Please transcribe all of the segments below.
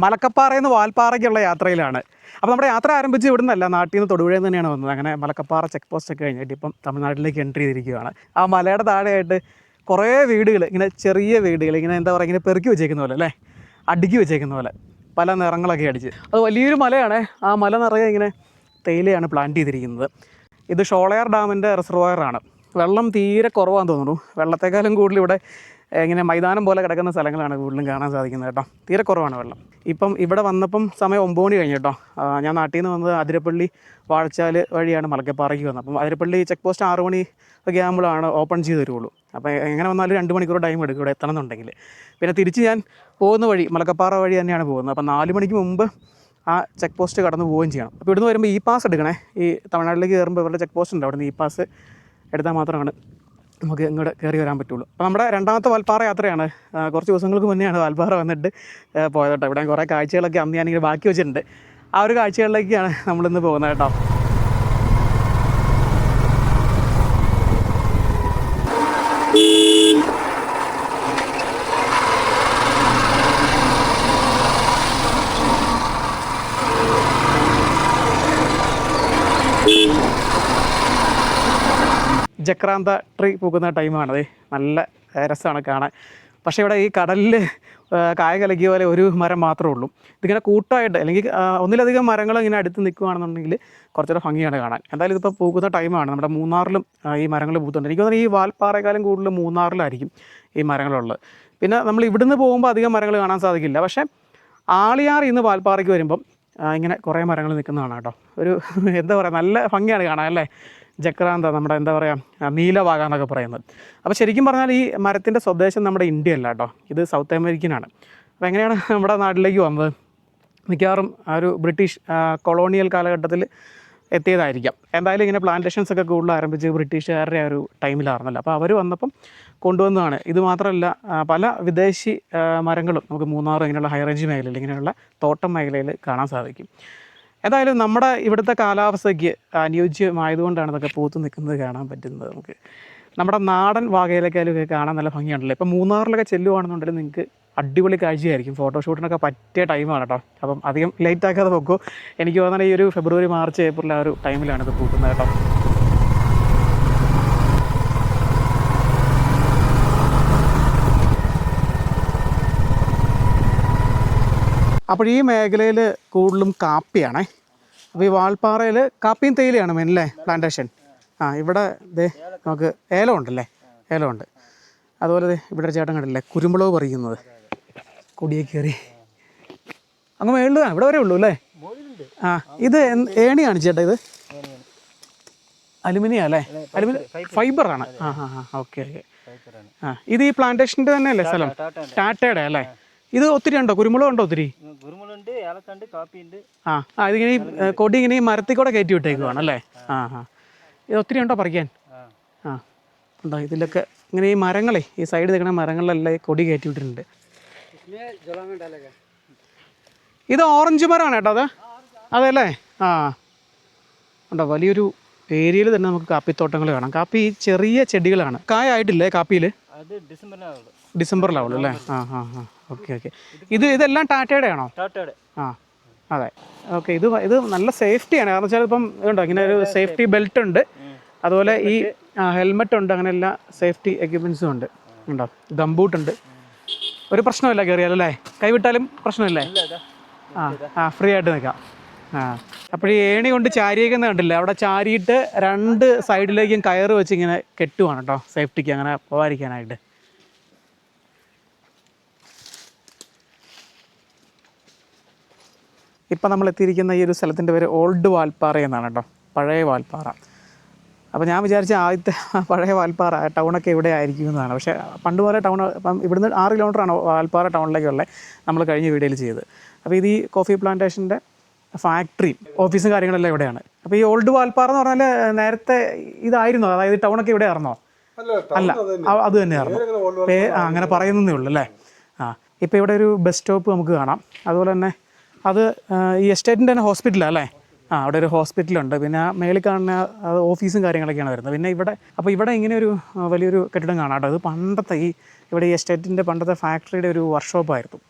മലക്കപ്പാറയിൽ നിന്ന് വാൽപ്പാറയ്ക്കുള്ള യാത്രയിലാണ്. അപ്പോൾ നമ്മുടെ യാത്ര ആരംഭിച്ച് ഇവിടെ നിന്നല്ല, നാട്ടിൽ നിന്ന് തൊടുപുഴയിൽ തന്നെയാണ് വന്നത്. അങ്ങനെ മലക്കപ്പാറ ചെക്ക് പോസ്റ്റ് ഒക്കെ കഴിഞ്ഞിട്ട് ഇപ്പം തമിഴ്നാട്ടിലേക്ക് എൻട്രി ചെയ്തിരിക്കുകയാണ്. ആ മലയുടെ താഴെയായിട്ട് കുറേ വീടുകൾ, ഇങ്ങനെ ചെറിയ വീടുകൾ, ഇങ്ങനെ എന്താ പറയുക, ഇങ്ങനെ പെറുക്കി വെച്ചേക്കുന്ന പോലെ അല്ലേ, അടുക്കി വെച്ചേക്കുന്ന പോലെ പല നിറങ്ങളൊക്കെ അടിച്ച്. അത് വലിയൊരു മലയാണ്. ആ മല നിറയെ ഇങ്ങനെ തേയിലയാണ് പ്ലാന്റ് ചെയ്തിരിക്കുന്നത്. ഇത് ഷോളയാർ ഡാമിൻ്റെ റിസർവോയറാണ്. വെള്ളം തീരെ കുറവാണെന്ന് തോന്നുന്നു. വെള്ളത്തെക്കാളും കൂടുതൽ ഇവിടെ ഇങ്ങനെ മൈതാനം പോലെ കിടക്കുന്ന സ്ഥലങ്ങളാണ് കൂടുതലും കാണാൻ സാധിക്കുന്നത് കേട്ടോ. തീരെ കുറവാണ് വെള്ളം. ഇപ്പം ഇവിടെ വന്നപ്പം സമയം 9 മണി കഴിഞ്ഞു കേട്ടോ. ഞാൻ നാട്ടിൽ നിന്ന് വന്നത് അതിരപ്പള്ളി വാഴച്ചാൽ വഴിയാണ് മലക്കപ്പാറയ്ക്ക് വന്നത്. അപ്പം അതിരപ്പള്ളി ചെക്ക് പോസ്റ്റ് 6 മണി ഒക്കെ ആകുമ്പോഴാണ് ഓപ്പൺ ചെയ്ത് തരുള്ളൂ. അപ്പോൾ എങ്ങനെ വന്നാലും 2 മണിക്കൂർ ടൈം എടുക്കും ഇവിടെ എത്തണമെന്നുണ്ടെങ്കിൽ. പിന്നെ തിരിച്ച് ഞാൻ പോകുന്ന വഴി മലക്കപ്പാറ വഴി തന്നെയാണ് പോകുന്നത്. അപ്പം 4 മണിക്ക് മുമ്പ് ആ ചെക്ക് പോസ്റ്റ് കടന്ന് പോവുകയും ചെയ്യണം. അപ്പോൾ ഇവിടുന്ന് വരുമ്പോൾ പാസ് എടുക്കണേ. ഈ തമിഴ്നാട്ടിലേക്ക് കയറുമ്പോൾ ഇവരുടെ ചെക്ക് പോസ്റ്റ് ഉണ്ട്, അവിടെ നിന്ന് പാസ് എടുത്താൽ മാത്രമാണ് നമുക്ക് ഇങ്ങോട്ട് കയറി വരാൻ പറ്റുള്ളൂ. അപ്പോൾ നമ്മുടെ രണ്ടാമത്തെ വാൽപ്പാറ യാത്രയാണ്. കുറച്ച് ദിവസങ്ങൾക്ക് മുന്നെയാണ് വാൽപ്പാറ വന്നിട്ട് പോയത് കേട്ടോ. ഇവിടെ കുറേ കാഴ്ചകളൊക്കെ അന്ന് ഞാനിങ്ങനെ ബാക്കി വെച്ചിട്ടുണ്ട്. ആ ഒരു കാഴ്ചകളിലേക്കാണ് നമ്മളിന്ന് പോകുന്നത് കേട്ടോ. ജക്രാന്ത ട്രീ പൂക്കുന്ന ടൈമാണത്. നല്ല രസമാണ് കാണാൻ. പക്ഷേ ഇവിടെ ഈ കടലിൽ കായ കലക്കിയ പോലെ ഒരു മരം മാത്രമേ ഉള്ളൂ. ഇതിങ്ങനെ കൂട്ടമായിട്ട് അല്ലെങ്കിൽ ഒന്നിലധികം മരങ്ങൾ ഇങ്ങനെ അടുത്ത് നിൽക്കുകയാണെന്നുണ്ടെങ്കിൽ കുറച്ചുകൂടെ ഭംഗിയാണ് കാണാൻ. എന്തായാലും ഇതിപ്പോൾ പൂക്കുന്ന ടൈമാണ്. നമ്മുടെ മൂന്നാറിലും ഈ മരങ്ങൾ പൂത്തുണ്ട്. എനിക്ക് തോന്നുന്നു ഈ വാൽപ്പാറേക്കാളും കൂടുതൽ മൂന്നാറിലായിരിക്കും ഈ മരങ്ങളുള്ളത്. പിന്നെ നമ്മൾ ഇവിടുന്ന് പോകുമ്പോൾ അധികം മരങ്ങൾ കാണാൻ സാധിക്കില്ല. പക്ഷേ ആളിയാറിൽ നിന്ന് വാൽപ്പാറയ്ക്ക് വരുമ്പം ഇങ്ങനെ കുറേ മരങ്ങൾ നിൽക്കുന്നതാണ് കേട്ടോ. ഒരു എന്താ പറയുക, നല്ല ഭംഗിയാണ് കാണാൻ അല്ലേ. ജക്രാന്ത, നമ്മുടെ എന്താ പറയുക, നീലവാക എന്നൊക്കെ പറയുന്നത്. അപ്പോൾ ശരിക്കും പറഞ്ഞാൽ ഈ മരത്തിൻ്റെ സ്വദേശം നമ്മുടെ ഇന്ത്യ അല്ല കേട്ടോ, ഇത് സൗത്ത് അമേരിക്കനാണ്. അപ്പോൾ എങ്ങനെയാണ് നമ്മുടെ നാട്ടിലേക്ക് വന്നത്? മിക്കവാറും ആ ഒരു ബ്രിട്ടീഷ് കൊളോണിയൽ കാലഘട്ടത്തിൽ എത്തിയതായിരിക്കാം. എന്തായാലും ഇങ്ങനെ പ്ലാന്റേഷൻസ് ഒക്കെ കൂടുതൽ ആരംഭിച്ച് ബ്രിട്ടീഷുകാരുടെ ആ ഒരു ടൈമിലായിരുന്നല്ലോ. അപ്പോൾ അവർ വന്നപ്പം കൊണ്ടുവന്നതാണ്. ഇത് മാത്രമല്ല, പല വിദേശി മരങ്ങളും നമുക്ക് മൂന്നാർ ഇങ്ങനെയുള്ള ഹൈ റേഞ്ച് മേഖലയിൽ, ഇങ്ങനെയുള്ള തോട്ടം മേഖലയിൽ കാണാൻ സാധിക്കും. എന്തായാലും നമ്മുടെ ഇവിടുത്തെ കാലാവസ്ഥയ്ക്ക് അനുയോജ്യമായതുകൊണ്ടാണ് ഇതൊക്കെ പൂത്ത് നിൽക്കുന്നത് കാണാൻ പറ്റുന്നത്. നമുക്ക് നമ്മുടെ നാടൻ വാകയിലേക്കാലൊക്കെ കാണാൻ നല്ല ഭംഗിയാണല്ലോ. ഇപ്പം മൂന്നാറിലൊക്കെ ചെല്ലുവാണെന്നുണ്ടെങ്കിൽ നിങ്ങൾക്ക് അടിപൊളി കാഴ്ചയായിരിക്കും. ഫോട്ടോഷൂട്ടിനൊക്കെ പറ്റിയ ടൈമാണ് കേട്ടോ. അപ്പം അധികം ലേറ്റ് ആക്കാതെ വെക്കൂ. എനിക്ക് തോന്നുന്നത് ഈ ഒരു ഫെബ്രുവരി, മാർച്ച്, ഏപ്രിൽ ആ ഒരു ടൈമിലാണ് ഇത് പൂക്കുന്നത് കേട്ടോ. അപ്പോൾ ഈ മേഖലയിൽ കൂടുതലും കാപ്പിയാണേ. അപ്പോൾ ഈ വാൽപ്പാറയിൽ കാപ്പിയും തേയിലയാണ് മെയിൻ അല്ലേ, പ്ലാന്റേഷൻ. ഇവിടെ ദേ നമുക്ക് ഏലം ഉണ്ടല്ലേ, ഏലമുണ്ട്. അതുപോലെ ഇവിടെ ഒരു ചേട്ടൻ കണ്ടില്ലേ കുരുമുളക് പറിക്കുന്നത്, കൊടിയൊക്കെ കയറി അങ്ങ് മേളിൽ ഇവിടെ വരെ ഉള്ളൂ അല്ലേ. ഇത് ഏണിയാണ് ചേട്ടാ, ഇത് അലുമിനിയം അല്ലേ, ഫൈബറാണ്. Okay okay. ഇത് ഈ പ്ലാന്റേഷൻ്റെ തന്നെ അല്ലേ സ്ഥലം, ടാറ്റയുടെ അല്ലേ. ഇത് ഒത്തിരി ഉണ്ടോ, കുരുമുളക് ഉണ്ടോ ഒത്തിരി? ഇതിങ്ങനെ കൊടി ഇങ്ങനെ ഈ മരത്തിൽ കൂടെ കയറ്റി വിട്ടേക്കുവാണ് അല്ലേ. ഇത് ഒത്തിരി ഉണ്ടോ പറിക്കാൻ? ഉണ്ടോ ഇതിലൊക്കെ ഇങ്ങനെ ഈ മരങ്ങളെ, ഈ സൈഡ് നിൽക്കുന്ന മരങ്ങളിലെല്ലാം കൊടി കയറ്റി വിട്ടിട്ടുണ്ട്. ഇത് ഓറഞ്ച് മരമാണ് കേട്ടോ അത്, അതല്ലേ. ഉണ്ടോ വലിയൊരു ഏരിയയിൽ തന്നെ നമുക്ക് കാപ്പിത്തോട്ടങ്ങൾ കാണാം. കാപ്പി ചെറിയ ചെടികളാണ്, കായ ആയിട്ടില്ലേ കാപ്പിയിൽ? ഡിസംബറിലാവുള്ളൂ അല്ലേ. Okay okay. ഇതെല്ലാം ടാറ്റയുടെ ആണോ? അതെ. ഓക്കെ. ഇത് നല്ല സേഫ്റ്റിയാണ്. കാരണം വെച്ചാൽ ഇപ്പം ഇതുണ്ടോ ഇങ്ങനെ ഒരു സേഫ്റ്റി ബെൽറ്റ് ഉണ്ട്, അതുപോലെ ഈ ഹെൽമെറ്റ് ഉണ്ട്, അങ്ങനെ എല്ലാ സേഫ്റ്റി എക്യുപ്മെൻസും ഉണ്ട്. ഉണ്ടോ ഗംബൂട്ടുണ്ട്. ഒരു പ്രശ്നമില്ല കയറിയാലല്ലേ, കൈവിട്ടാലും പ്രശ്നമില്ലേ. ഫ്രീ ആയിട്ട് നിൽക്കാം. അപ്പോൾ ഈ ഏണി കൊണ്ട് ചാരിയേക്കുന്ന കണ്ടില്ലേ, അവിടെ ചാരിയിട്ട് 2 സൈഡിലേക്കും കയറ് വെച്ച് ഇങ്ങനെ കെട്ടുവാണ് കേട്ടോ, സേഫ്റ്റിക്ക് അങ്ങനെ പോകാതിരിക്കാനായിട്ട്. ഇപ്പം നമ്മൾ എത്തിയിരിക്കുന്ന ഈ ഒരു സ്ഥലത്തിൻ്റെ പേര് ഓൾഡ് വാൽപ്പാറ എന്നാണ് കേട്ടോ, പഴയ വാൽപ്പാറ. അപ്പോൾ ഞാൻ വിചാരിച്ച ആദ്യത്തെ പഴയ വാൽപ്പാറ ടൗണൊക്കെ ഇവിടെ ആയിരിക്കും എന്നാണ്. പക്ഷേ പണ്ട് പോലെ ടൗൺ ഇപ്പം ഇവിടുന്ന് 6 കിലോമീറ്ററാണ് വാൽപ്പാറ ടൗണിലേക്കുള്ളത്, നമ്മൾ കഴിഞ്ഞ വീഡിയോയിൽ ചെയ്ത്. അപ്പോൾ ഇത് ഈ കോഫി പ്ലാന്റേഷൻ്റെ ഫാക്ടറിയും ഓഫീസും കാര്യങ്ങളെല്ലാം ഇവിടെയാണ്. അപ്പോൾ ഈ ഓൾഡ് വാൽപ്പാറ എന്ന് പറഞ്ഞാൽ നേരത്തെ ഇതായിരുന്നോ, അതായത് ടൗണൊക്കെ ഇവിടെ ആയിരുന്നോ? അല്ല, അത് തന്നെയായിരുന്നു. അങ്ങനെ പറയുന്നതേ ഉള്ളൂ അല്ലേ. ഇപ്പോൾ ഇവിടെ ഒരു ബസ് സ്റ്റോപ്പ് നമുക്ക് കാണാം. അതുപോലെ തന്നെ അത് ഈ എസ്റ്റേറ്റിൻ്റെ തന്നെ ഹോസ്പിറ്റലാണ് അല്ലേ. അവിടെ ഒരു ഹോസ്പിറ്റലുണ്ട്. പിന്നെ മേളിൽ കാണുന്ന ഓഫീസും കാര്യങ്ങളൊക്കെയാണ് വരുന്നത്. പിന്നെ ഇവിടെ അപ്പോൾ ഇവിടെ ഇങ്ങനെ ഒരു വലിയൊരു കെട്ടിടം കാണാം കേട്ടോ. അത് പണ്ടത്തെ ഇവിടെ ഈ എസ്റ്റേറ്റിൻ്റെ പണ്ടത്തെ ഫാക്ടറിയുടെ ഒരു വർക്ക്ഷോപ്പായിരുന്നു.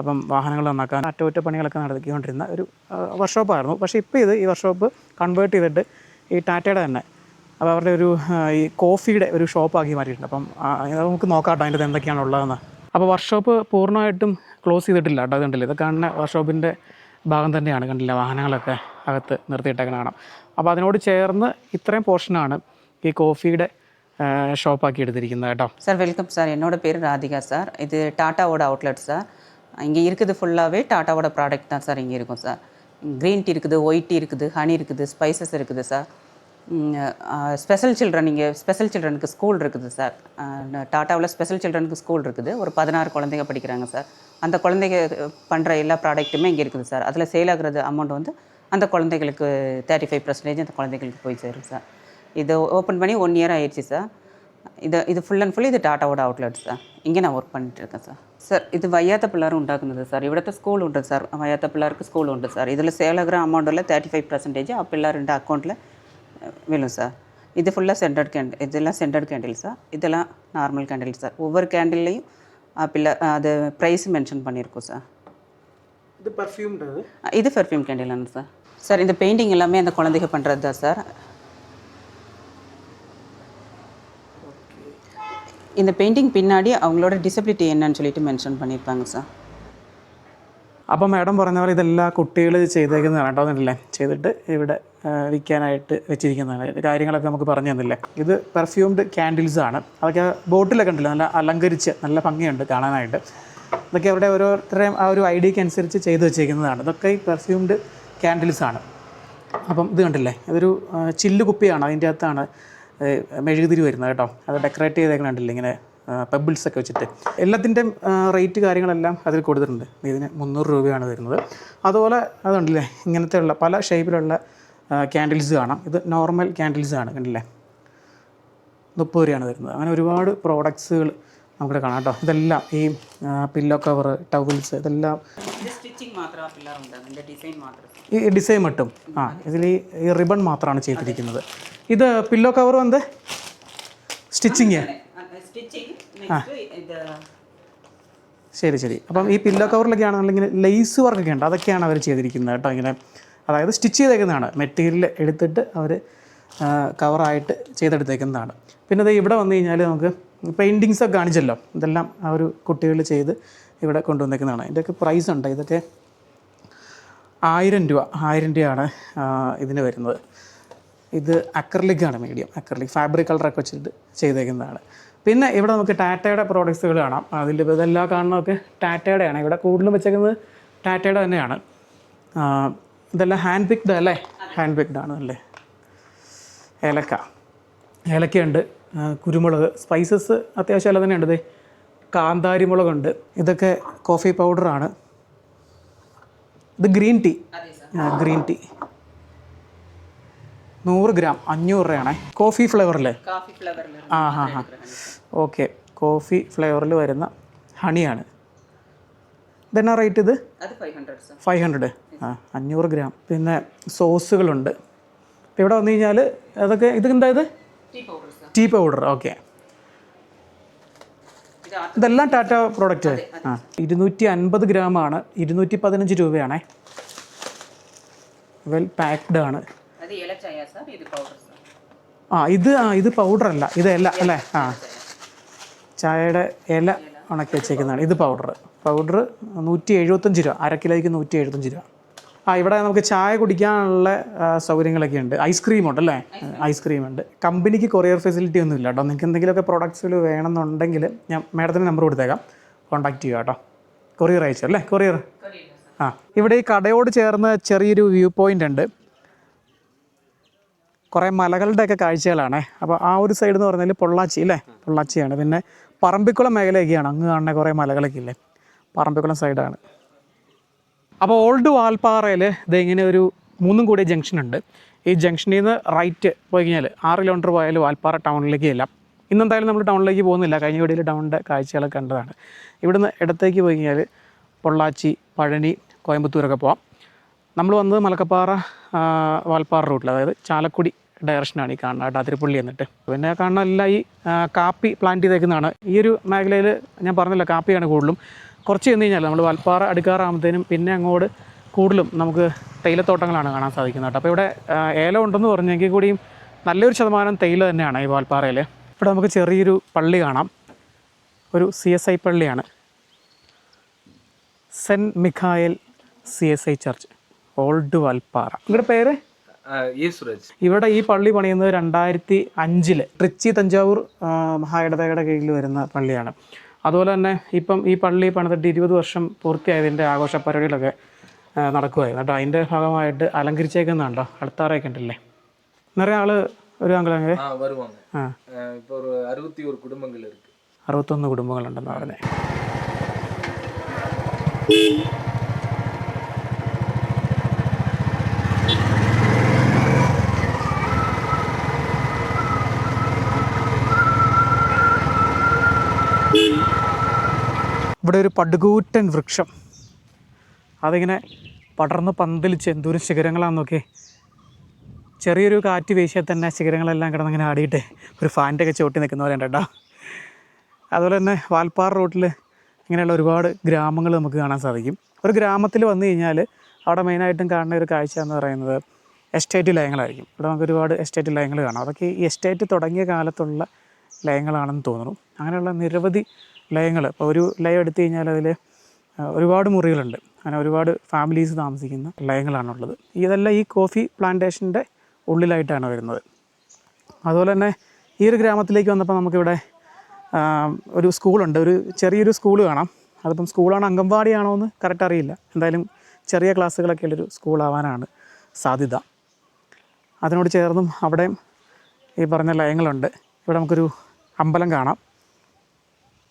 അപ്പം വാഹനങ്ങൾ നന്നാക്കാൻ അറ്റകുറ്റപ്പണികളൊക്കെ നടത്തിക്കൊണ്ടിരുന്ന ഒരു വർക്ക്ഷോപ്പായിരുന്നു. പക്ഷേ ഇപ്പോൾ ഈ വർക്ക്ഷോപ്പ് കൺവേർട്ട് ചെയ്തിട്ട് ഈ ടാറ്റയുടെ തന്നെ അപ്പോൾ അവരുടെ ഒരു ഈ കോഫിയുടെ ഒരു ഷോപ്പാക്കി മാറ്റിയിട്ടുണ്ട്. അപ്പം നമുക്ക് നോക്കാം കേട്ടോ അതിൻ്റെ എന്തൊക്കെയാണ് ഉള്ളതെന്ന്. അപ്പോൾ വർക്ക്ഷോപ്പ് പൂർണ്ണമായിട്ടും ക്ലോസ് ചെയ്തിട്ടില്ല കേട്ടോ. അതുണ്ടല്ലോ ഇത് കാണുന്ന വർക്ക്ഷോപ്പിൻ്റെ ഭാഗം തന്നെയാണ്, കണ്ടില്ല വാഹനങ്ങളൊക്കെ അകത്ത് നിർത്തിയിട്ടേക്കണ കാണാം. അപ്പോൾ അതിനോട് ചേർന്ന് ഇത്രയും പോർഷനാണ് ഈ കോഫിയുടെ ஷாப்பாக்கி எடுத்திருக்கீங்க கேട്ടോ. Sir welcome sir. என்னோட பேர் ராதிகா சார். இது டாட்டாவோட அவுட்லெட் சார். இங்கே இருக்குது ஃபுல்லாகவே டாட்டாவோட ப்ராடக்ட் தான் சார் இங்கே இருக்கும் சார். க்ரீன் டீ இருக்குது, ஒயிட் டீ இருக்குது, ஹனி இருக்குது, ஸ்பைசஸ் இருக்குது சார். ஸ்பெஷல் சில்ட்ரன், இங்கே ஸ்பெஷல் சில்ட்ரனுக்கு ஸ்கூல் இருக்குது சார். டாட்டாவில் ஸ்பெஷல் சில்ட்ரனுக்கு ஸ்கூல் இருக்குது. ஒரு 16 குழந்தைங்க படிக்கிறாங்க சார். அந்த குழந்தைங்க பண்ணுற எல்லா ப்ராடக்ட்டுமே இங்கே இருக்குது சார். அதில் சேல் ஆகிறது அமௌண்ட் வந்து அந்த குழந்தைகளுக்கு 35% அந்த குழந்தைகளுக்கு போய் சேரும் சார். இது ஓப்பன் பண்ணி 1 இயர் ஆயிடுச்சு சார். இது ഫുൾ ആൻഡ് ഫുൾ ഇത് ടാറ്റാവോടെ ഔട്ട്ലെറ്റ് സാർ. ഇങ്ങനെ വർക്ക് பண்ணிட்டுருக்கேன் സാർ. സാർ ഇത് വയ്യാത്ത പിള്ളേർ ഉണ്ടാക്കുന്നത് സാർ. ഇവിടുത്തെ സ്കൂളുണ്ട് സാർ. വയ്യാത്ത പിള്ളേർക്ക് സ്കൂളുണ്ട് സാർ. ഇതിൽ സേലാകുற അമൗണ്ടിൽ 35% ആ പിള്ളേരുടെ അക്കൗണ്ടിൽ വീഴും സാർ. ഇത് ഫുള്ളാக சென்டர்ட் கேண்டில், இதெல்லாம் சென்டர்ட் கேண்டில் சார். இதெல்லாம் நார்மல் கேண்டில் சார். ஒவ்வொரு கேண்டில்லையும் அது ப்ரைஸ் மென்ஷன் பண்ணியிருக்கோம் சார். இது பர்ஃப்யூம், இது பர்ஃப்யூம் கேண்டில் சார். சார் இந்த பெயிண்டிங் எல்லாமே அந்த குழந்தைங்க பண்ணுறது தான் சார். இந்த பெயிண்டிங் பின்னாடி அவங்களோட டிசபிலிட்டி என்னன்னு சொல்லிட்டு மென்ஷன் பண்ணியிருப்பாங்க சார். അപ്പം മാഡം പറഞ്ഞ പോലെ ഇതെല്ലാം കുട്ടികൾ ചെയ്തേക്കുന്നതാണ് കേട്ടോ. എന്നല്ലേ ചെയ്തിട്ട് ഇവിടെ വിൽക്കാനായിട്ട് വെച്ചിരിക്കുന്നതാണ്. കാര്യങ്ങളൊക്കെ നമുക്ക് പറഞ്ഞു തന്നില്ലേ. ഇത് പെർഫ്യൂംഡ് ക്യാൻഡിൽസ് ആണ്. അതൊക്കെ ബോട്ടിലൊക്കെ ഉണ്ടല്ലോ, നല്ല അലങ്കരിച്ച് നല്ല ഭംഗിയുണ്ട് കാണാനായിട്ട്. ഇതൊക്കെ അവരുടെ ഓരോരുത്തരുടെയും ആ ഒരു ഐഡിയക്ക് അനുസരിച്ച് ചെയ്ത് വെച്ചേക്കുന്നതാണ്. ഇതൊക്കെ ഈ പെർഫ്യൂംഡ് ക്യാൻഡിൽസ് ആണ്. അപ്പം ഇത് കണ്ടില്ലേ, ഇതൊരു ചില്ല് കുപ്പിയാണ്. അതിൻ്റെ അകത്താണ് മെഴുകുതിരി വരുന്നത് കേട്ടോ. അത് ഡെക്കറേറ്റ് ചെയ്തേക്കണുണ്ടല്ലോ ഇങ്ങനെ പെബിൾസൊക്കെ വെച്ചിട്ട്. എല്ലാത്തിൻ്റെയും റേറ്റ് കാര്യങ്ങളെല്ലാം അതിൽ കൊടുത്തിട്ടുണ്ട്. ഇതിന് 300 രൂപയാണ് വരുന്നത്. അതുപോലെ അതുണ്ടല്ലേ ഇങ്ങനത്തെ ഉള്ള പല ഷേപ്പിലുള്ള ക്യാൻഡിൽസ് കാണാം. ഇത് നോർമൽ ക്യാൻഡിൽസ് ആണ്, കണ്ടില്ലേ 30 രൂപയാണ് വരുന്നത്. അങ്ങനെ ഒരുപാട് പ്രോഡക്ട്സുകൾ നമുക്കിവിടെ കാണാം കേട്ടോ. ഇതെല്ലാം ഈ പില്ലോ കവർ, ടവൽസ്, ഇതെല്ലാം ഈ ഡിസൈൻ മട്ടും ഇതിൽ ഈ റിബൺ മാത്രമാണ് ചെയ്തിരിക്കുന്നത്. ഇത് പില്ലോ കവർ വന്ന് സ്റ്റിച്ചിങ്. ശരി. അപ്പം ഈ പില്ലോ കവറിലൊക്കെ ആണെന്നുണ്ടെങ്കിൽ ലെയ്സ് വർക്കൊക്കെ ഉണ്ട്. അതൊക്കെയാണ് അവർ ചെയ്തിരിക്കുന്നത് കേട്ടോ. ഇങ്ങനെ അതായത് സ്റ്റിച്ച് ചെയ്തേക്കുന്നതാണ്. മെറ്റീരിയൽ എടുത്തിട്ട് അവർ കവറായിട്ട് ചെയ്തെടുത്തേക്കുന്നതാണ്. പിന്നെ ഇത് ഇവിടെ വന്നു കഴിഞ്ഞാൽ നമുക്ക് പെയിൻറ്റിങ്സൊക്കെ കാണിച്ചല്ലോ. ഇതെല്ലാം ആ ഒരു കുട്ടികൾ ചെയ്ത് ഇവിടെ കൊണ്ടുവന്നേക്കുന്നതാണ്. ഇതിൻ്റെയൊക്കെ പ്രൈസ് ഉണ്ട്. ഇതൊക്കെ 1000 രൂപയാണ് ഇതിന് വരുന്നത്. ഇത് അക്രലിക്കാണ്, മീഡിയം അക്രലിക് ഫാബ്രിക് കളറൊക്കെ വെച്ചിട്ട് ചെയ്തേക്കുന്നതാണ്. പിന്നെ ഇവിടെ നമുക്ക് ടാറ്റയുടെ പ്രോഡക്ട്സുകൾ കാണാം. അതിൽ ഇതെല്ലാം കാണുന്നതൊക്കെ ടാറ്റയുടെയാണ്. ഇവിടെ കൂടുതലും വെച്ചേക്കുന്നത് ടാറ്റയുടെ തന്നെയാണ്. ഇതെല്ലാം ഹാൻഡ് പിക്ഡ് അല്ലേ? ഹാൻഡ് പിക്ഡ് ആണ് അല്ലേ. ഏലക്കയുണ്ട്, കുരുമുളക്, സ്പൈസസ് അത്യാവശ്യം എല്ലാം തന്നെയുണ്ട്. ഇത് കാന്താരി മുളകുണ്ട്. ഇതൊക്കെ കോഫി പൗഡറാണ്. ഇത് ഗ്രീൻ ടീ 100 ഗ്രാം 500 രൂപയാണേ. കോഫി ഫ്ലേവറില്ലേ? ഓക്കെ. കോഫി ഫ്ലേവറിൽ വരുന്ന ഹണിയാണ്. ഇതെന്നാ റേറ്റ്? ഇത് 500. 500 ഗ്രാം. പിന്നെ സോസുകളുണ്ട്. ഇവിടെ വന്നു കഴിഞ്ഞാൽ അതൊക്കെ ഇതെന്താ? ഇത് ടീ പൗഡർ. ഓക്കെ. ഇതെല്ലാം ടാറ്റ പ്രോഡക്റ്റ്. 250 ഗ്രാമാണ്. 215 രൂപയാണേ. വെൽ പാക്ഡ് ആണ്. ഇത് പൗഡറല്ല, ഇത് ഇല അല്ലേ? ചായയുടെ ഇല ഉണക്കി വെച്ചേക്കുന്നതാണ്. ഇത് പൗഡർ 175 രൂപ. 1/2 കിലോയ്ക്ക് 175 രൂപ. ഇവിടെ നമുക്ക് ചായ കുടിക്കാനുള്ള സൗകര്യങ്ങളൊക്കെ ഉണ്ട്. ഐസ്ക്രീം ഉണ്ടല്ലേ? ഐസ്ക്രീം ഉണ്ട്. കമ്പനിക്ക് കൊറിയർ ഫെസിലിറ്റി ഒന്നും ഇല്ല കേട്ടോ. നിങ്ങൾക്ക് എന്തെങ്കിലുമൊക്കെ പ്രോഡക്ട്സുകൾ വേണമെന്നുണ്ടെങ്കിൽ ഞാൻ മാഡത്തിന് നമ്പർ കൊടുത്തേക്കാം, കോൺടാക്ട് ചെയ്യുക കേട്ടോ. കൊറിയർ അയച്ചു അല്ലേ? കൊറിയർ. ഇവിടെ ഈ കടയോട് ചേർന്ന് ചെറിയൊരു വ്യൂ പോയിൻ്റ് ഉണ്ട്. കുറേ മലകളുടെയൊക്കെ കാഴ്ചകളാണ്. അപ്പോൾ ആ ഒരു സൈഡ് എന്ന് പറഞ്ഞാൽ പൊള്ളാച്ചി അല്ലേ? പൊള്ളാച്ചിയാണ്. പിന്നെ പറമ്പിക്കുളം മേഖലയൊക്കെയാണ്. അങ്ങ് കാണുന്ന കുറേ മലകളൊക്കെ ഇല്ലേ, പറമ്പിക്കുളം സൈഡാണ്. അപ്പോൾ ഓൾഡ് വാൽപ്പാറയിൽ ഇങ്ങനെ ഒരു 3 കൂടിയ ജംഗ്ഷൻ ഉണ്ട്. ഈ ജംഗ്ഷനിൽ നിന്ന് റൈറ്റ് പോയി കഴിഞ്ഞാൽ 6 കിലോമീറ്റർ പോയാൽ വാൽപ്പാറ ടൗണിലേക്ക് ഇല്ല. ഇന്നെന്തായാലും നമ്മൾ ടൗണിലേക്ക് പോകുന്നില്ല. കഴിഞ്ഞ വീഡിയോയിൽ ടൗണിൻ്റെ കാഴ്ചകളൊക്കെ കണ്ടതാണ്. ഇവിടുന്ന് ഇടത്തേക്ക് പോയി കഴിഞ്ഞാൽ പൊള്ളാച്ചി, പഴനി, കോയമ്പത്തൂരൊക്കെ പോകാം. നമ്മൾ വന്നത് മലക്കപ്പാറ വാൽപ്പാറ റൂട്ടിൽ, അതായത് ചാലക്കുടി ഡയറക്ഷനാണ് ഈ കാണുന്നത് കേട്ടോ. അതിരപ്പള്ളി എന്നിട്ട് പിന്നെ കാണുന്ന എല്ലാം ഈ കാപ്പി പ്ലാന്റ് ചെയ്തേക്കുന്നതാണ്. ഈ ഒരു മേഖലയിൽ ഞാൻ പറഞ്ഞല്ലോ കാപ്പിയാണ് കൂടുതലും. കുറച്ച് ചെന്ന് കഴിഞ്ഞാൽ നമ്മൾ വാൽപ്പാറ അടുക്കാറാകുമ്പോഴത്തേനും പിന്നെ അങ്ങോട്ട് കൂടുതലും നമുക്ക് തേയിലത്തോട്ടങ്ങളാണ് കാണാൻ സാധിക്കുന്നത് കേട്ടോ. അപ്പോൾ ഇവിടെ ഏലം ഉണ്ടെന്ന് പറഞ്ഞെങ്കിൽ കൂടിയും നല്ലൊരു ശതമാനം തേയില തന്നെയാണ് ഈ വാൽപ്പാറയിൽ. ഇവിടെ നമുക്ക് ചെറിയൊരു പള്ളി കാണാം, ഒരു CSI പള്ളിയാണ്, saint Mikhael CSI church, old Valparai. ഇവിടെ പേര് ഇവിടെ ഈ പള്ളി പണിയുന്നത് 2005 ട്രിച്ചി തഞ്ചാവൂർ മഹായിടവകയുടെ കീഴിൽ വരുന്ന പള്ളിയാണ്. അതുപോലെ തന്നെ ഇപ്പം ഈ പള്ളി പണിതിട്ട് 20 വർഷം പൂർത്തിയായതിൻ്റെ ആഘോഷ പരിപാടികളൊക്കെ നടക്കുമായിരുന്നു കേട്ടോ. അതിൻ്റെ ഭാഗമായിട്ട് അലങ്കരിച്ചേക്കുന്നുണ്ടോ, അടുത്താറയൊക്കെ ഉണ്ടല്ലേ. നിറയെ ആള് ഒരു അങ്കിളങ്ങനെ ആ 61 കുടുംബങ്ങളുണ്ടെന്ന് പറഞ്ഞത്. ഇവിടെ ഒരു പടുകൂറ്റൻ വൃക്ഷം, അതിങ്ങനെ പടർന്ന് പന്തലിച്ച് എന്തോരം ശിഖരങ്ങളാണെന്ന് നോക്കി. ചെറിയൊരു കാറ്റ് വീശിയാൽ തന്നെ ശിഖരങ്ങളെല്ലാം കിടന്നിങ്ങനെ ആടിയിട്ട് ഒരു ഫാൻ്റെ ഒക്കെ ചോട്ടി നിൽക്കുന്ന പോലെ ഉണ്ട് കേട്ടോ. അതുപോലെ തന്നെ വാൽപ്പാറ റൂട്ടിൽ ഇങ്ങനെയുള്ള ഒരുപാട് ഗ്രാമങ്ങൾ നമുക്ക് കാണാൻ സാധിക്കും. ഒരു ഗ്രാമത്തിൽ വന്നു കഴിഞ്ഞാൽ അവിടെ മെയിനായിട്ടും കാണുന്ന ഒരു കാഴ്ച എന്ന് പറയുന്നത് എസ്റ്റേറ്റ് ലയങ്ങളായിരിക്കും. ഇവിടെ നമുക്ക് ഒരുപാട് എസ്റ്റേറ്റ് ലയങ്ങൾ കാണാം. അതൊക്കെ ഈ എസ്റ്റേറ്റ് തുടങ്ങിയ കാലത്തുള്ള ലയങ്ങളാണെന്ന് തോന്നുന്നു. അങ്ങനെയുള്ള നിരവധി ലയങ്ങൾ, ഇപ്പോൾ ഒരു ലയം എടുത്തു കഴിഞ്ഞാൽ അതിൽ ഒരുപാട് മുറികളുണ്ട്. അങ്ങനെ ഒരുപാട് ഫാമിലീസ് താമസിക്കുന്ന ലയങ്ങളാണുള്ളത്. ഇതെല്ലാം ഈ കോഫി പ്ലാന്റേഷൻ്റെ ഉള്ളിലായിട്ടാണ് വരുന്നത്. അതുപോലെ തന്നെ ഈ ഒരു ഗ്രാമത്തിലേക്ക് വന്നപ്പോൾ നമുക്കിവിടെ ഒരു സ്കൂളുണ്ട്, ഒരു ചെറിയൊരു സ്കൂൾ കാണാം. അതിപ്പം സ്കൂളാണോ അംഗൻവാടിയാണോ എന്ന് കറക്റ്റ് അറിയില്ല. എന്തായാലും ചെറിയ ക്ലാസ്സുകളൊക്കെ ഉള്ളൊരു സ്കൂളാവാനാണ് സാധ്യത. അതിനോട് ചേർന്നും അവിടെയും ഈ പറഞ്ഞ ലയങ്ങളുണ്ട്. ഇവിടെ നമുക്കൊരു അമ്പലം കാണാം.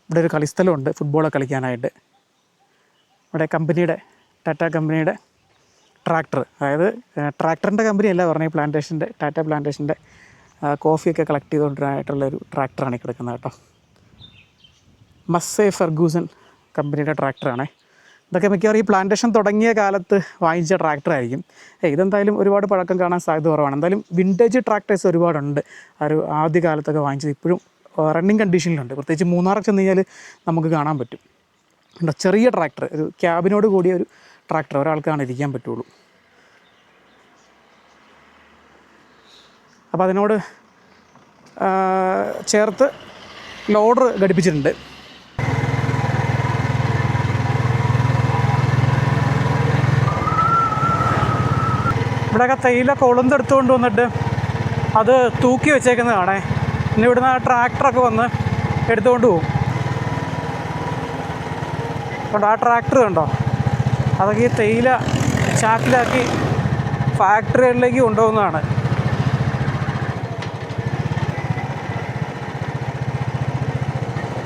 ഇവിടെ ഒരു കളിസ്ഥലമുണ്ട് ഫുട്ബോളൊക്കെ കളിക്കാനായിട്ട്. ഇവിടെ കമ്പനിയുടെ ടാറ്റ കമ്പനിയുടെ ട്രാക്ടർ, അതായത് ട്രാക്ടറിൻ്റെ കമ്പനിയല്ല പറഞ്ഞ പ്ലാന്റേഷൻ്റെ, ടാറ്റ പ്ലാന്റേഷൻ്റെ കോഫിയൊക്കെ കളക്ട് ചെയ്തുകൊണ്ടിരായിട്ടുള്ളൊരു ട്രാക്ടറാണ് ഈ കിടക്കുന്നത് കേട്ടോ. മസ്സേ ഫെർഗൂസൺ കമ്പനിയുടെ ട്രാക്ടറാണ്. ഇതൊക്കെ മിക്കവാറും ഈ പ്ലാന്റേഷൻ തുടങ്ങിയ കാലത്ത് വാങ്ങിച്ച ട്രാക്ടറായിരിക്കും. ഇതെന്തായാലും ഒരുപാട് പഴക്കം കാണാൻ സാധ്യത കുറവാണ്. എന്തായാലും വിൻറ്റേജ് ട്രാക്ടേഴ്സ് ഒരുപാടുണ്ട്. ഒരു ആദ്യ കാലത്തൊക്കെ വാങ്ങിച്ചത് ഇപ്പോഴും റണ്ണിങ് കണ്ടീഷനിലുണ്ട്. പ്രത്യേകിച്ച് മൂന്നാറൊക്കെ ചെന്ന് കഴിഞ്ഞാൽ നമുക്ക് കാണാൻ പറ്റും. ഉണ്ടോ ചെറിയ ട്രാക്ടർ, ഒരു ക്യാബിനോട് കൂടിയ ഒരു ട്രാക്ടർ, ഒരാൾക്കാണ് ഇരിക്കാൻ പറ്റുള്ളൂ. അപ്പോൾ അതിനോട് ചേർത്ത് ലോഡർ ഘടിപ്പിച്ചിട്ടുണ്ട്. ഇവിടെയൊക്കെ തേയില കൊളുന്തെടുത്തുകൊണ്ട് വന്നിട്ട് അത് തൂക്കി വെച്ചേക്കുന്നതാണേ. പിന്നെ ഇവിടുന്ന് ആ ട്രാക്ടറൊക്കെ വന്ന് എടുത്തുകൊണ്ട് പോകും. കണ്ടോ ആ ട്രാക്ടർ കണ്ടോ, അതൊക്കെ ഈ തേയില ചാക്കിലാക്കി ഫാക്ടറികളിലേക്ക് കൊണ്ടുപോകുന്നതാണ്.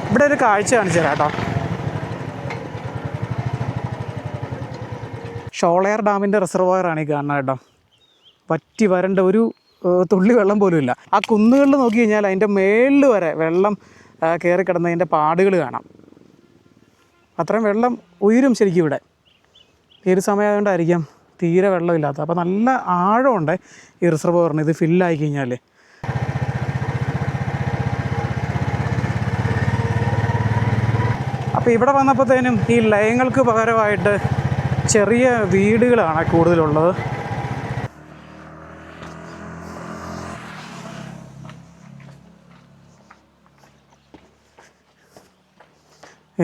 ഇവിടെ ഒരു കാഴ്ച കാണിച്ചു തരാം കേട്ടോ. ഷോളയാർ ഡാമിൻ്റെ റിസർവോയറാണ് ഈ കാണുന്നത് കേട്ടോ. വറ്റി വരണ്ട ഒരു തുള്ളി വെള്ളം പോലും ഇല്ല. ആ കുന്നുകളിൽ നോക്കി കഴിഞ്ഞാൽ അതിൻ്റെ മേളിൽ വരെ വെള്ളം കയറി കിടന്നതിൻ്റെ പാടുകൾ കാണാം. അത്രയും വെള്ളം ഉയരും ശരിക്കും ഇവിടെ. ഈ ഒരു സമയമായതുകൊണ്ടായിരിക്കാം തീരെ വെള്ളമില്ലാത്ത. അപ്പോൾ നല്ല ആഴമുണ്ട് ഈ റിസർവോയറിന് ഇത് ഫില്ലായി കഴിഞ്ഞാൽ. അപ്പോൾ ഇവിടെ വന്നപ്പോഴത്തേനും ഈ ലയങ്ങൾക്ക് പകരമായിട്ട് ചെറിയ വീടുകളാണ് കൂടുതലുള്ളത്.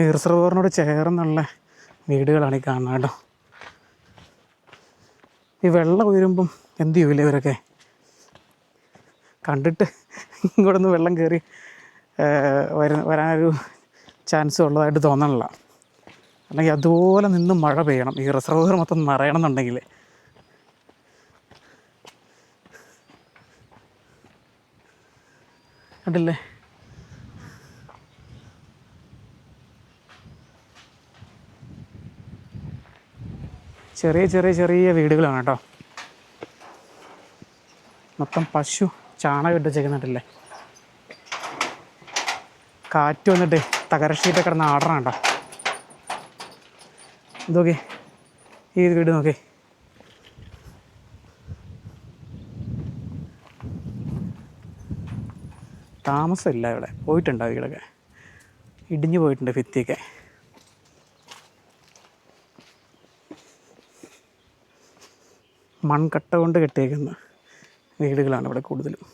ഈ റിസർവോയറിനോട് ചേർന്നുള്ള വീടുകളാണ് ഈ കാണുന്നത് കേട്ടോ. ഈ വെള്ളം ഉയരുമ്പം എന്ത് ചെയ്യൂല ഇവരൊക്കെ, കണ്ടിട്ട് ഇങ്ങോട്ട് നിന്ന് വെള്ളം കയറി വരാനൊരു ചാൻസ് ഉള്ളതായിട്ട് തോന്നണില്ല. അല്ലെങ്കിൽ അതുപോലെ നിന്ന് മഴ പെയ്യണം ഈ റിസർവോയർ മൊത്തം നിറയണം എന്നുണ്ടെങ്കിൽ. കണ്ടില്ലേ, ചെറിയ ചെറിയ ചെറിയ വീടുകളാണ് കേട്ടോ. മൊത്തം പശു ചാണകം ഇട്ട് വെച്ചേക്കുന്നുണ്ടല്ലേ. കാറ്റ് വന്നിട്ട് തകര ഷീറ്റൊക്കെ കിടന്ന് ആടണം കേട്ടോ. ഇതൊക്കെ ഈ വീട് നോക്കേ, താമസമില്ല ഇവിടെ. പോയിട്ടുണ്ടോ വീടൊക്കെ, ഇടിഞ്ഞു പോയിട്ടുണ്ട് ഭിത്തിയൊക്കെ. മൺകട്ട കൊണ്ട് കെട്ടിയേക്കുന്ന വീടുകളാണ് ഇവിടെ കൂടുതലും.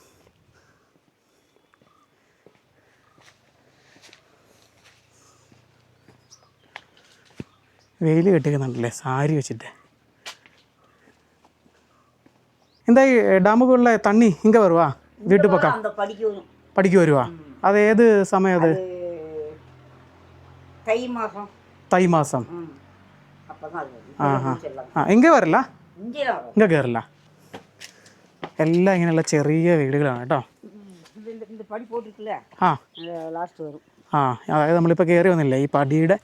വെയിൽ കെട്ടിക്കുന്നുണ്ടല്ലേ സാരി വെച്ചിട്ട്. എന്താ ഈ ഡാമുകളിലെ തണ്ണി ഇങ്ങ വരുവാ വീട്ടു പക്കം പഠിക്കു വരുവാ? അത് ഏത് സമയം? അത് തൈ മാസം. ഇങ്ങ വരല്ല, ഇങ്ങ കയറില്ല. എല്ലാം ഇങ്ങനെയുള്ള ചെറിയ വീടുകളാണ് കേട്ടോ. അതായത് നമ്മളിപ്പോൾ കയറി വന്നില്ലേ ഈ പടിയുടെ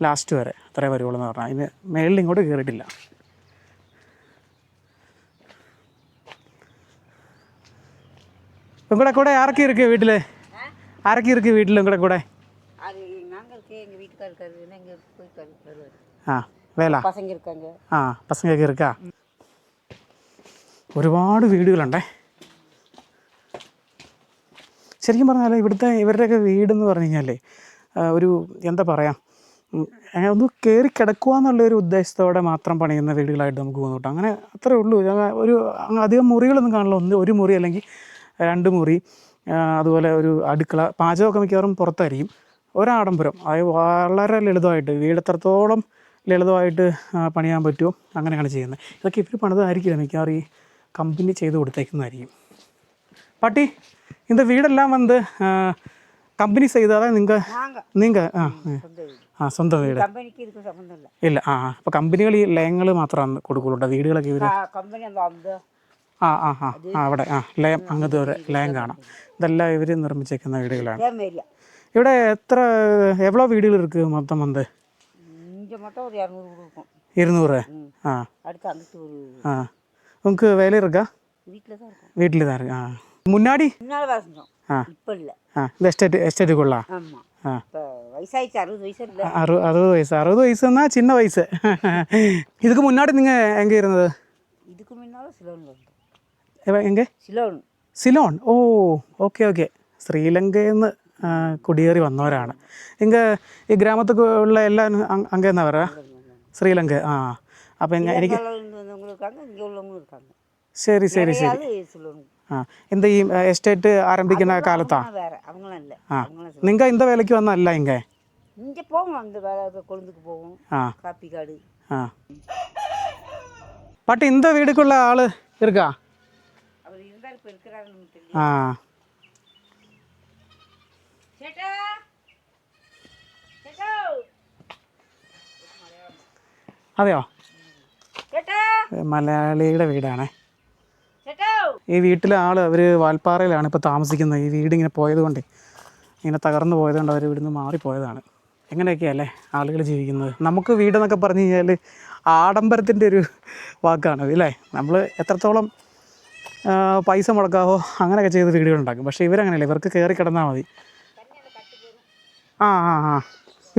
ലാസ്റ്റ് വരെ അത്രേ വരുവുള്ളൂ എന്ന് പറഞ്ഞാൽ. അതിന് മേളിൽ ഇങ്ങോട്ട് കയറിയിട്ടില്ല. உங்களோட கூட யாருக்கு இருக்கு வீட்டில்? யாருக்கு இருக்கு வீட்டில் உங்களோட கூட? ആ വേല ആ പസങ്ങൊക്കെ ഇരിക്കാ. ഒരുപാട് വീടുകളുണ്ടേ. ശരിക്കും പറഞ്ഞാൽ ഇവരുടെയൊക്കെ വീടെന്ന് പറഞ്ഞു കഴിഞ്ഞാൽ ഒരു എന്താ പറയുക, ഒന്ന് കയറി കിടക്കുക എന്നുള്ളൊരു ഉദ്ദേശത്തോടെ മാത്രം പണിയുന്ന വീടുകളായിട്ട് നമുക്ക് തോന്നും കേട്ടോ. അങ്ങനെ അത്രേ ഉള്ളൂ. ഒരു അധികം മുറികളൊന്നും കാണില്ല. ഒരു മുറി അല്ലെങ്കിൽ 2 മുറി, അതുപോലെ ഒരു അടുക്കള. പാചകമൊക്കെ മിക്കവാറും പുറത്തായിരിക്കും. ഒരാഡംബരം, അതായത് വളരെ ലളിതമായിട്ട് വീട് എത്രത്തോളം ലളിതമായിട്ട് പണിയാൻ പറ്റുമോ അങ്ങനെയാണ് ചെയ്യുന്നത്. ഇതൊക്കെ ഇവർ പണിതായിരിക്കില്ല, മിക്കവാറും ഈ കമ്പനി ചെയ്ത് കൊടുത്തേക്കുന്നതായിരിക്കും. പാട്ടി இந்த வீடெல்லாம் வந்து கம்பெனி செய்ததா? நீங்கள் സ്വന്തം വീട് ഇല്ല. അപ്പോൾ കമ്പനികൾ ഈ ലയങ്ങൾ മാത്രമാണ് കൊടുക്കുള്ളൂ. വീടുകളൊക്കെ ഇവർ അവിടെ ലയം അങ്ങനത്തെ ഒരു ലയം കാണാം. ഇതെല്ലാം ഇവർ നിർമ്മിച്ചേക്കുന്ന വീടുകളാണ്. ഇവിടെ എவ்வளோ വീടുകൾ ഇருக்கு മൊത്തം? വന്ന് 200. உங்களுக்கு வேலை இருக்கா? வீட்டில் தான் இருக்கு. முன்னாடி இந்த எஸ்டேட்டுக்குள்ளா? 60 வயசு. 60 வயசுன்னா சின்ன வயசு. இதுக்கு முன்னாடி நீங்கள் எங்கே இருந்தது? இதுக்கு முன்னாடி എங்கே? സിലോൺ. ഓ ഓക്കെ ഓക്കെ. ശ്രീലങ്കയിൽ നിന്ന് കുടിയേറി വന്നവരാണ്. ഇങ്ങ് ഈ ഗ്രാമത്തിലുള്ള എല്ലാം അങ്ങ് എന്നാ പറയുക? ശ്രീലങ്ക. അപ്പം എനിക്ക് ശരി ശരി ശരി. എന്താ ഈ എസ്റ്റേറ്റ് ആരംഭിക്കുന്ന കാലത്താ? നിങ്ങൾ இந்த വേലയ്ക്ക് വന്നല്ല? ഇങ്ങ பாட்டி இந்த வீடுக்குள்ள ஆள் இருக்கா? അതെയോ? മലയാളിയുടെ വീടാണേ. ഈ വീട്ടിലെ ആൾ അവർ വാൽപ്പാറയിലാണ് ഇപ്പോൾ താമസിക്കുന്നത്. ഈ വീടിങ്ങനെ പോയത് കൊണ്ട്, ഇങ്ങനെ തകർന്നു പോയത് കൊണ്ട് അവർ ഇവിടുന്ന് മാറിപ്പോയതാണ്. എങ്ങനെയൊക്കെയല്ലേ ആളുകൾ ജീവിക്കുന്നത്. നമുക്ക് വീടെന്നൊക്കെ പറഞ്ഞു കഴിഞ്ഞാൽ ആഡംബരത്തിൻ്റെ ഒരു വാക്കാണ് അല്ലേ. നമ്മൾ എത്രത്തോളം പൈസ മുടക്കാവോ അങ്ങനെയൊക്കെ ചെയ്ത് വീടുകളുണ്ടാക്കും. പക്ഷേ ഇവരങ്ങനെയല്ല, ഇവർക്ക് കയറി കിടന്നാൽ മതി.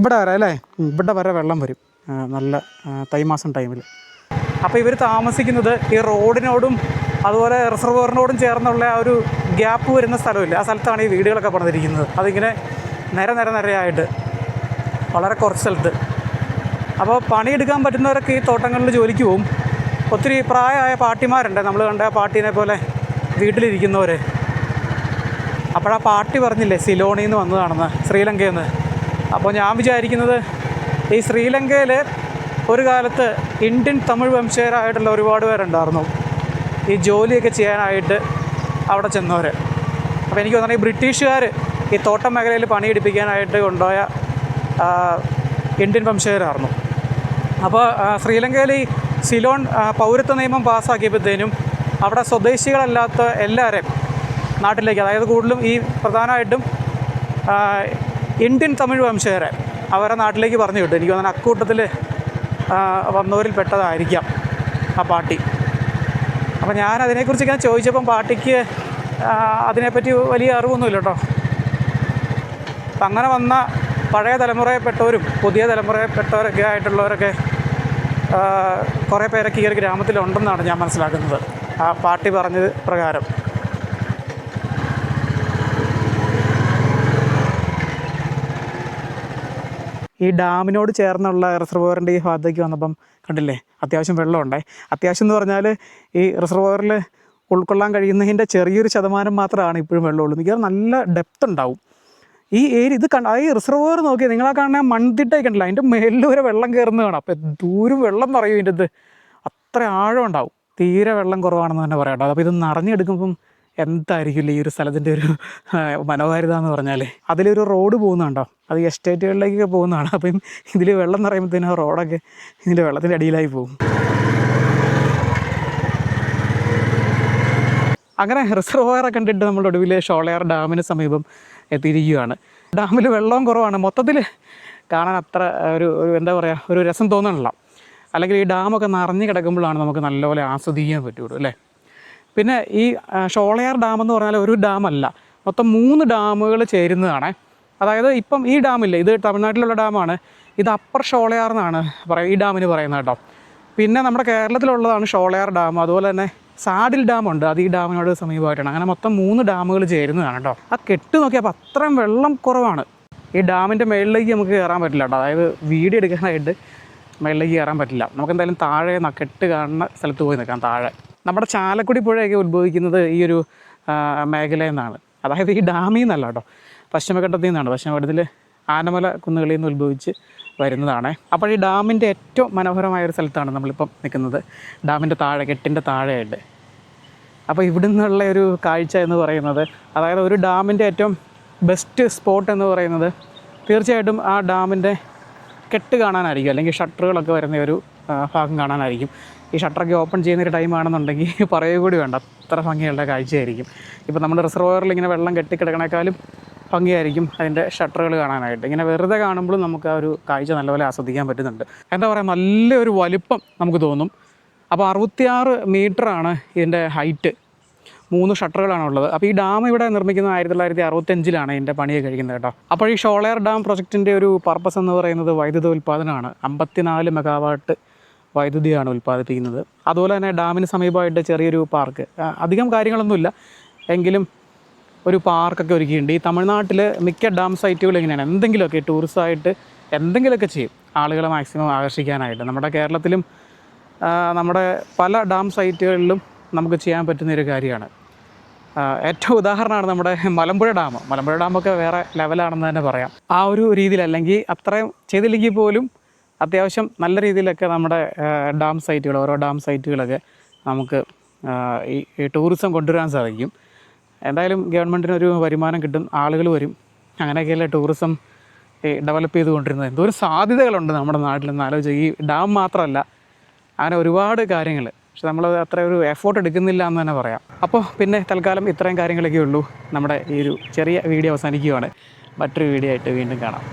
ഇവിടെ വരെ അല്ലേ, ഇവിടെ വരെ വെള്ളം വരും നല്ല തൈമാസം ടൈമിൽ. അപ്പോൾ ഇവർ താമസിക്കുന്നത് ഈ റോഡിനോടും അതുപോലെ റിസർവോറിനോടും ചേർന്നുള്ള ആ ഒരു ഗ്യാപ്പ് വരുന്ന സ്ഥലമില്ല, ആ സ്ഥലത്താണ് ഈ വീടുകളൊക്കെ പണിതിരിക്കുന്നത്. അതിങ്ങനെ നിരയായിട്ട് വളരെ കുറച്ച് സ്ഥലത്ത്. അപ്പോൾ പണിയെടുക്കാൻ പറ്റുന്നവരൊക്കെ ഈ തോട്ടങ്ങളിൽ ജോലിക്ക് പോകും. ഒത്തിരി പ്രായമായ പാട്ടിമാരുണ്ട്, നമ്മൾ കണ്ട പാട്ടീനെ പോലെ വീട്ടിലിരിക്കുന്നവർ. അപ്പോഴാ പാട്ടി പറഞ്ഞില്ലേ സിലോണിൽ നിന്ന് വന്നതാണെന്ന്, ശ്രീലങ്കയിൽ നിന്ന്. അപ്പോൾ ഞാൻ വിചാരിക്കുന്നത് ഈ ശ്രീലങ്കയിൽ ഒരു കാലത്ത് ഇന്ത്യൻ തമിഴ് വംശജരായിട്ടുള്ള ഒരുപാട് പേരുണ്ടായിരുന്നു ഈ ജോലിയൊക്കെ ചെയ്യാനായിട്ട് അവിടെ ചെന്നവർ. അപ്പോൾ എനിക്ക് തോന്നുന്നത് ഈ ബ്രിട്ടീഷുകാർ ഈ തോട്ടം മേഖലയിൽ പണിയെടുപ്പിക്കാനായിട്ട് കൊണ്ടുപോയ ഇന്ത്യൻ വംശജരായിരുന്നു. അപ്പോൾ ശ്രീലങ്കയിൽ ഈ സിലോൺ പൗരത്വ നിയമം പാസ്സാക്കിയപ്പോഴത്തേനും അവിടെ സ്വദേശികളല്ലാത്ത എല്ലാവരെയും നാട്ടിലേക്ക്, അതായത് കൂടുതലും ഈ പ്രധാനമായിട്ടും ഇന്ത്യൻ തമിഴ് വംശജരെ അവരെ നാട്ടിലേക്ക് പറഞ്ഞു വിട്ടു. എനിക്ക് തോന്നുന്നു അക്കൂട്ടത്തിൽ വന്നവരിൽ പെട്ടതായിരിക്കാം ആ പാർട്ടി. അപ്പോൾ ഞാൻ അതിനെക്കുറിച്ച് ഇങ്ങനെ ചോദിച്ചപ്പം പാർട്ടിക്ക് അതിനെപ്പറ്റി വലിയ അറിവൊന്നുമില്ല കേട്ടോ. അപ്പം അങ്ങനെ വന്ന പഴയ തലമുറയിൽപ്പെട്ടവരും പുതിയ തലമുറയിൽപ്പെട്ടവരൊക്കെ ആയിട്ടുള്ളവരൊക്കെ കുറേ പേരൊക്കെ ഈ ഒരു ഗ്രാമത്തിലുണ്ടെന്നാണ് ഞാൻ മനസ്സിലാക്കുന്നത്, ആ പാർട്ടി പറഞ്ഞത് പ്രകാരം. ഈ ഡാമിനോട് ചേർന്നുള്ള റിസർവോയറിൻ്റെ ഈ ഭാഗത്തേക്ക് വന്നപ്പം കണ്ടില്ലേ അത്യാവശ്യം വെള്ളമുണ്ടായി. അത്യാവശ്യം എന്ന് പറഞ്ഞാൽ ഈ റിസർവോയറിൽ ഉൾക്കൊള്ളാൻ കഴിയുന്നതിൻ്റെ ചെറിയൊരു ശതമാനം മാത്രമാണ് ഇപ്പോഴും വെള്ളമുള്ളൂ. മിക്കവാറും നല്ല ഡെപ്ത് ഉണ്ടാവും ഈ ഏരിയ. ഇത് ഈ റിസർവോയർ നോക്കിയാൽ നിങ്ങളാ കാണുന്ന മൺതിട്ടൊക്കെ ഉണ്ടല്ലോ, അതിൻ്റെ മേലിൽ വരെ വെള്ളം കയറുന്നത് കാണാം. അപ്പോൾ ദൂരം വെള്ളം നിറയും ഇതിൻ്റെ അത്, അത്ര ആഴം ഉണ്ടാവും. തീരെ വെള്ളം കുറവാണെന്ന് തന്നെ പറയാം കേട്ടോ. അപ്പോൾ ഇത് നിറഞ്ഞെടുക്കുമ്പം എന്തായിരിക്കില്ല ഈ ഒരു സ്ഥലത്തിൻ്റെ ഒരു മനോഹാരിത എന്ന് പറഞ്ഞാൽ. അതിലൊരു റോഡ് പോകുന്നുണ്ടോ, അത് എസ്റ്റേറ്റുകളിലേക്കൊക്കെ പോകുന്നതാണ്. അപ്പം ഇതിൽ വെള്ളം നിറയുമ്പോഴത്തേനും ആ റോഡൊക്കെ ഇതിൻ്റെ വെള്ളത്തിൻ്റെ അടിയിലായി പോകും. അങ്ങനെ റിസർവോയറൊക്കെ കണ്ടിട്ട് നമ്മൾ ഒടുവിൽ ഷോളയാർ ഡാമിന് സമീപം എത്തിയിരിക്കുകയാണ്. ഡാമിൽ വെള്ളവും കുറവാണ്, മൊത്തത്തിൽ കാണാൻ അത്ര ഒരു എന്താ പറയുക, ഒരു രസം തോന്നണില്ല. അല്ലെങ്കിൽ ഈ ഡാമൊക്കെ നിറഞ്ഞ് കിടക്കുമ്പോഴാണ് നമുക്ക് നല്ലപോലെ ആസ്വദിക്കാൻ പറ്റുള്ളൂ അല്ലേ. പിന്നെ ഈ ഷോളയാർ ഡാമെന്ന് പറഞ്ഞാൽ ഒരു ഡാമല്ല, മൊത്തം 3 ഡാമുകൾ ചേരുന്നതാണ്. അതായത് ഇപ്പം ഈ ഡാമില്ലേ, ഇത് തമിഴ്നാട്ടിലുള്ള ഡാമാണ്. ഇത് അപ്പർ ഷോളയാർ എന്നാണ് ഈ ഡാമിന് പറയുന്നത് കേട്ടോ. പിന്നെ നമ്മുടെ കേരളത്തിലുള്ളതാണ് ഷോളയാർ ഡാം. അതുപോലെ തന്നെ സാഡിൽ ഡാമുണ്ട്, അത് ഈ ഡാമിനോട് സമീപമായിട്ടാണ്. അങ്ങനെ മൊത്തം 3 ഡാമുകൾ ചേരുന്നതാണ് കേട്ടോ. ആ കെട്ട് നോക്കിയപ്പോൾ അത്രയും വെള്ളം കുറവാണ്. ഈ ഡാമിൻ്റെ മേളിലേക്ക് നമുക്ക് കയറാൻ പറ്റില്ല കേട്ടോ. അതായത് വീഡിയോ എടുക്കാനായിട്ട് മേളിലേക്ക് കയറാൻ പറ്റില്ല. നമുക്ക് എന്തായാലും താഴെ കെട്ട് കാണുന്ന സ്ഥലത്ത് പോയി നിൽക്കാം. താഴെ നമ്മുടെ ചാലക്കുടി പുഴയൊക്കെ ഉത്ഭവിക്കുന്നത് ഈ ഒരു മേഖലയിൽ നിന്നാണ്. അതായത് ഈ ഡാമിൽ നിന്നല്ല കേട്ടോ, പശ്ചിമഘട്ടത്തിൽ നിന്നാണ്. പശ്ചിമഘട്ടത്തിൽ ആനമല കുന്നുകളിൽ നിന്ന് ഉത്ഭവിച്ച് വരുന്നതാണ്. അപ്പോൾ ഈ ഡാമിൻ്റെ ഏറ്റവും മനോഹരമായൊരു സ്ഥലത്താണ് നമ്മളിപ്പം നിൽക്കുന്നത്, ഡാമിൻ്റെ താഴെ, കെട്ടിൻ്റെ താഴെയായിട്ട്. അപ്പോൾ ഇവിടെ നിന്നുള്ള ഒരു കാഴ്ച എന്ന് പറയുന്നത്, അതായത് ഒരു ഡാമിൻ്റെ ഏറ്റവും ബെസ്റ്റ് സ്പോട്ട് എന്ന് പറയുന്നത് തീർച്ചയായിട്ടും ആ ഡാമിൻ്റെ കെട്ട് കാണാനായിരിക്കും, അല്ലെങ്കിൽ ഷട്ടറുകളൊക്കെ വരുന്ന ഒരു ഭാഗം കാണാനായിരിക്കും. ഈ ഷട്ടറൊക്കെ ഓപ്പൺ ചെയ്യുന്നൊരു ടൈമാണെന്നുണ്ടെങ്കിൽ പറയുക കൂടി വേണ്ട, അത്ര ഭംഗിയുള്ള കാഴ്ചയായിരിക്കും. ഇപ്പോൾ നമ്മൾ റിസർവോയറിൽ ഇങ്ങനെ വെള്ളം കെട്ടിക്കിടക്കണേക്കാളും ഭംഗിയായിരിക്കും അതിൻ്റെ ഷട്ടറുകൾ കാണാനായിട്ട്. ഇങ്ങനെ വെറുതെ കാണുമ്പോഴും നമുക്ക് ആ ഒരു കാഴ്ച നല്ലപോലെ ആസ്വദിക്കാൻ പറ്റുന്നുണ്ട്. എന്താ പറയുക, നല്ലൊരു വലിപ്പം നമുക്ക് തോന്നും. അപ്പോൾ 66 മീറ്ററാണ് ഇതിൻ്റെ ഹൈറ്റ്. 3 ഷട്ടറുകളാണുള്ളത്. അപ്പോൾ ഈ ഡാം ഇവിടെ നിർമ്മിക്കുന്നത് 1965 ഇതിൻ്റെ പണിയൊക്കെ കഴിക്കുന്നത് കേട്ടോ. അപ്പോൾ ഈ ഷോളയാർ ഡാം പ്രൊജക്റ്റിൻ്റെ ഒരു പർപ്പസ് എന്ന് പറയുന്നത് വൈദ്യുത ഉൽപ്പാദനമാണ്. 54 മെഗാവാട്ട് വൈദ്യുതിയാണ് ഉൽപ്പാദിപ്പിക്കുന്നത്. അതുപോലെ തന്നെ ഡാമിന് സമീപമായിട്ട് ചെറിയൊരു പാർക്ക്, അധികം കാര്യങ്ങളൊന്നുമില്ല എങ്കിലും ഒരു പാർക്കൊക്കെ ഒരുക്കിയിട്ടുണ്ട്. ഈ തമിഴ്നാട്ടിൽ മിക്ക ഡാം സൈറ്റുകളും ഇങ്ങനെയാണ്, എന്തെങ്കിലുമൊക്കെ ടൂറിസമായിട്ട് എന്തെങ്കിലുമൊക്കെ ചെയ്യും ആളുകളെ മാക്സിമം ആകർഷിക്കാനായിട്ട്. നമ്മുടെ കേരളത്തിലും നമ്മുടെ പല ഡാം സൈറ്റുകളിലും നമുക്ക് ചെയ്യാൻ പറ്റുന്നൊരു കാര്യമാണ്. ഏറ്റവും ഉദാഹരണമാണ് നമ്മുടെ മലമ്പുഴ ഡാം. മലമ്പുഴ ഡാമൊക്കെ വേറെ ലെവലാണെന്ന് തന്നെ പറയാം. ആ ഒരു രീതിയിൽ, അല്ലെങ്കിൽ അത്രയും ചെയ്തില്ലെങ്കിൽ പോലും അത്യാവശ്യം നല്ല രീതിയിലൊക്കെ നമ്മുടെ ഡാം സൈറ്റുകൾ, ഓരോ ഡാം സൈറ്റുകളൊക്കെ നമുക്ക് ഈ ടൂറിസം കൊണ്ടുവരാൻ സാധിക്കും. എന്തായാലും ഗവൺമെൻറ്റിനൊരു വരുമാനം കിട്ടും, ആളുകൾ വരും, അങ്ങനെയൊക്കെയല്ലേ ടൂറിസം ഡെവലപ്പ് ചെയ്തുകൊണ്ടിരുന്നത്. എന്തോരം സാധ്യതകളുണ്ട് നമ്മുടെ നാട്ടിലെന്ന് ആലോചിച്ച്. ഈ ഡാം മാത്രമല്ല, അങ്ങനെ ഒരുപാട് കാര്യങ്ങൾ, പക്ഷെ നമ്മളത് അത്ര ഒരു എഫോർട്ട് എടുക്കുന്നില്ല എന്ന് തന്നെ പറയാം. അപ്പോൾ പിന്നെ തൽക്കാലം ഇത്രയും കാര്യങ്ങളൊക്കെ ഉള്ളൂ. നമ്മുടെ ഈ ഒരു ചെറിയ വീഡിയോ അവസാനിക്കുകയാണ്. മറ്റൊരു വീഡിയോ ആയിട്ട് വീണ്ടും കാണാം.